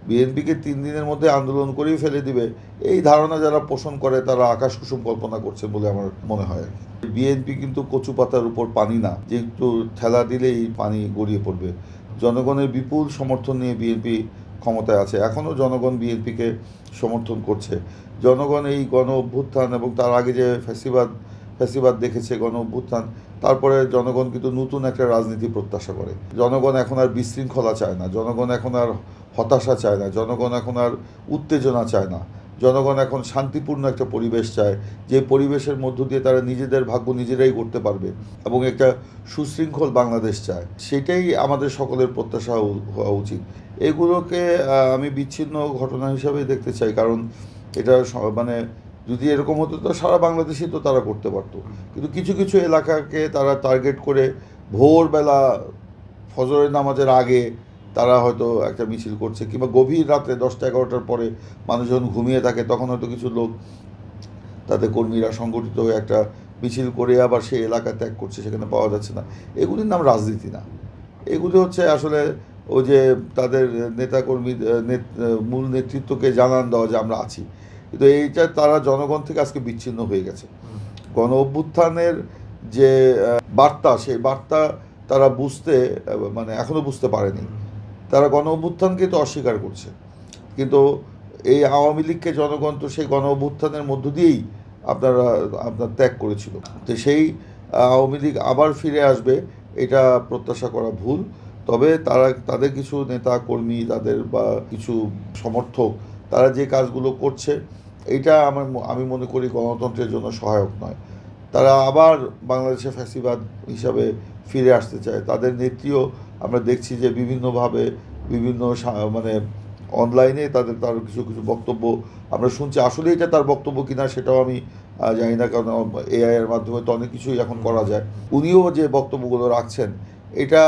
বিএনপিকে 3 দিনের মধ্যে আন্দোলন করেই ফেলে দিবে, এই ধারণা যারা পোষণ করে তারা আকাশ কুসুম কল্পনা করছে বলে আমার মনে হয়। বিএনপি কিন্তু কচু পাতার উপর পানি না, যে একটু ঠেলা দিলেই পানি গড়িয়ে পড়বে। জনগণের বিপুল সমর্থন নিয়ে বিএনপি ক্ষমতায় আছে, এখনও জনগণ বিএনপিকে সমর্থন করছে। জনগণ এই গণ অভ্যুত্থান এবং তার আগে যে ফ্যাসিবাদ দেখেছে, গণ অভ্যুত্থান, তারপরে জনগণ কিন্তু নতুন একটা রাজনীতি প্রত্যাশা করে। জনগণ এখন আর বিশৃঙ্খলা চায় না, জনগণ এখন আর হতাশা চায় না, জনগণ এখন আর উত্তেজনা চায় না। জনগণ এখন শান্তিপূর্ণ একটা পরিবেশ চায়, যে পরিবেশের মধ্য দিয়ে তারা নিজেদের ভাগ্য নিজেরাই করতে পারবে এবং একটা সুশৃঙ্খল বাংলাদেশ চায়। সেটাই আমাদের সকলের প্রত্যাশা হওয়া উচিত। এগুলোকে আমি বিচ্ছিন্ন ঘটনা হিসাবেই দেখতে চাই, কারণ এটা মানে যদি এরকম হতো তো সারা বাংলাদেশই তো তারা করতে পারতো। কিন্তু কিছু কিছু এলাকাকে তারা টার্গেট করে ভোরবেলা ফজরের নামাজের আগে তারা হয়তো একটা মিছিল করছে, কিংবা গভীর রাত্রে 10টা-11টার পরে মানুষ যখন ঘুমিয়ে থাকে তখন হয়তো কিছু লোক, তাদের কর্মীরা সংগঠিত হয়ে একটা মিছিল করে আবার সেই এলাকা ত্যাগ করছে, সেখানে পাওয়া যাচ্ছে না। এগুলির নাম রাজনীতি না, এগুলি হচ্ছে আসলে ওই যে তাদের নেতাকর্মী মূল নেতৃত্বকে জানান দেওয়া যে আমরা আছি। কিন্তু এইটা তারা জনগণ থেকে আজকে বিচ্ছিন্ন হয়ে গেছে। গণ অভ্যুত্থানের যে বার্তা, সেই বার্তা তারা বুঝতে মানে এখনও বুঝতে পারেনি। তারা গণ অভ্যুত্থানকে তো অস্বীকার করছে, কিন্তু এই আওয়ামী লীগকে জনগণ তো সেই গণ অভ্যুত্থানের মধ্য দিয়েই আপনার ত্যাগ করেছিল। তো সেই আওয়ামী লীগ আবার ফিরে আসবে এটা প্রত্যাশা করা ভুল। তবে তাদের কিছু নেতা কর্মী, তাদের বা কিছু সমর্থক, তারা যে কাজগুলো করছে এইটা আমি মনে করি গণতন্ত্রের জন্য সহায়ক নয়। তারা আবার বাংলাদেশে ফ্যাসিবাদ হিসাবে ফিরে আসতে চায়। তাদের নেত্রীও আমরা দেখছি যে বিভিন্নভাবে বিভিন্ন মানে অনলাইনে তার কিছু কিছু বক্তব্য আমরা শুনছি। আসলে এটা তার বক্তব্য কিনা সেটাও আমি জানি না, কারণ এআই এর মাধ্যমে তো অনেক কিছুই এখন করা যায়। উনিও যে বক্তব্যগুলো রাখছেন, এটা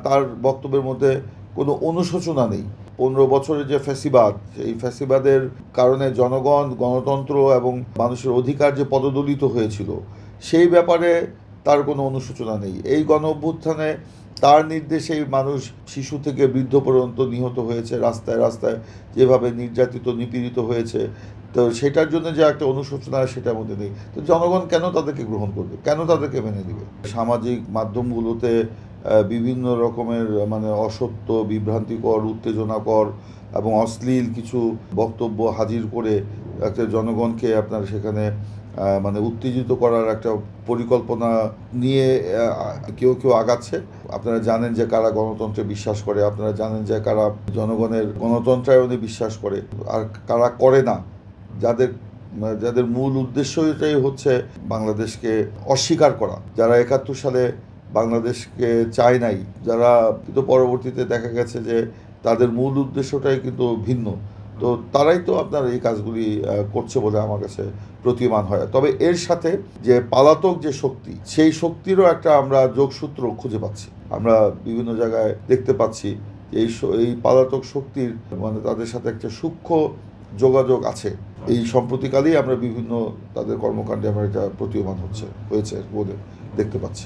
তার বক্তব্যের মধ্যে কোনো অনুশোচনা নেই। 15 বছরের যে ফ্যাসিবাদ, সেই ফ্যাসিবাদের কারণে জনগণ, গণতন্ত্র এবং মানুষের অধিকার যে পদদলিত হয়েছিল, সেই ব্যাপারে তার কোনো অনুশোচনা নেই। এই গণ অভ্যুত্থানে তার নির্দেশেই মানুষ শিশু থেকে বৃদ্ধ পর্যন্ত নিহত হয়েছে, রাস্তায় রাস্তায় যেভাবে নির্যাতিত নিপীড়িত হয়েছে। তো সেটার জন্য যে একটা অনুশোচনা সেটার মধ্যে নেই। তো জনগণ কেন তাদেরকে গ্রহণ করবে, কেন তাদেরকে মেনে নেবে? সামাজিক মাধ্যমগুলোতে বিভিন্ন রকমের মানে অসত্য, বিভ্রান্তিকর, উত্তেজনাকর এবং অশ্লীল কিছু বক্তব্য হাজির করে একটা জনগণকে আপনার সেখানে মানে উত্তেজিত করার একটা পরিকল্পনা নিয়ে কেউ কেউ আগাচ্ছে। আপনারা জানেন যে কারা গণতন্ত্রে বিশ্বাস করে, আপনারা জানেন যে কারা জনগণের গণতন্ত্রায়নে বিশ্বাস করে, আর কারা করে না। যাদের যাদের মূল উদ্দেশ্যটাই হচ্ছে বাংলাদেশকে অস্বীকার করা, যারা 71 সালে বাংলাদেশকে চায় নাই, যারা কিন্তু পরবর্তীতে দেখা গেছে যে তাদের মূল উদ্দেশ্যটাই কিন্তু ভিন্ন। তো তারাই তো আপনার এই কাজগুলি করছে বলে আমার কাছে প্রতীয়মান হয়। তবে এর সাথে যে পালাতক যে শক্তি, সেই শক্তিরও একটা আমরা যোগসূত্র খুঁজে পাচ্ছি। আমরা বিভিন্ন জায়গায় দেখতে পাচ্ছি যে এই পালাতক শক্তির মানে তাদের সাথে একটা সূক্ষ্ম যোগাযোগ আছে। এই সম্প্রতিকালেই আমরা বিভিন্ন তাদের কর্মকাণ্ডে আমরা এটা প্রতীয়মান হয়েছে বলে দেখতে পাচ্ছি।